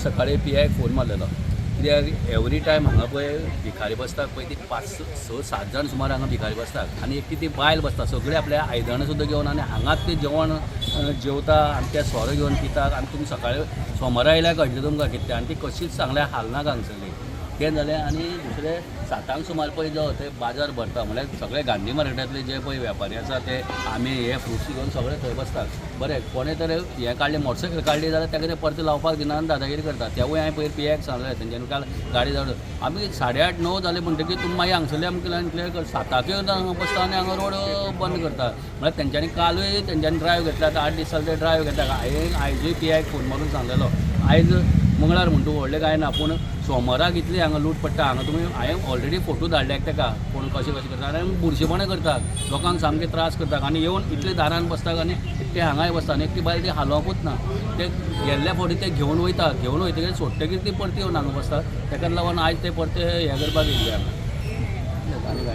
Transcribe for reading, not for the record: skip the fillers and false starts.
सकाळी पियाक फोन मारलेलो कित्याक every time हांगा पळय भिकारी बसतात पळय ती 5-6-7 जाण सुमार हांगा भिकारी बसतात आनी एक ती बायल बसता सगळे आपल्या आयदनां सुद्दां घेवन आनी हांगाच ते जेवण जेवता आनी ते सोरो घेवन पितात आनी तुमी सकाळी सोमारा आयल्यार कळटलें तुमकां कितें तें आनी ती कशीच सांगल्यार हालनाका हांगसरली तें जालें आनी दुसरें 7 सुमार पळय जो ते बाजार भरता म्हळ्यार सगळे गांधी मार्केटांतले जे पळय वेपारी आसा ते आमे हे फ्रुट्स घेवन सगळे थंय बसतात बरें कोणें तर हें काडलें मोटरसायकल काडली जाल्यार ताका ते परते लावपाक दिना आनी दादागिरी करता तेवूय हांवें पयर पियाक सांगलें तेंच्यांनी काल गाडी धाड आमी 8:30-9 जाले म्हणटकीर तुमी मागीर हांगसरले आमकां क्लियर कर 7 हांगा बसता आनी हांगा रोड बंद करता म्हळ्यार तेंच्यांनी कालूय तेंच्यांनी ड्रायव्ह घेतला आतां 8 दीस जाले ते ड्रायव्ह घेतला आयजूय पियाक फोन मारून सांगलेलो आयज मंगळार म्हणटा व्हडलें कांय ना पूण सोमाराक इतली हांगा लूट पडटा हांगा तुमी हांवें ऑलरेडी फोटो धाडल्यात ताका कोण कशें करता आनी बुरशेपणां करतात लोकांक सामके त्रास करतात आनी येवन इतले दारान बसतात आनी ते हांगाय बसता आनी एकटी बायल ती हालोवपूच ना ते गेल्ल्या फावटी ते घेवन वयतकीर सोडटकीर ती परती येवन हांगा बसतात ताका लागून आयज ते परते हें करपाक येयले हांगा आनी काय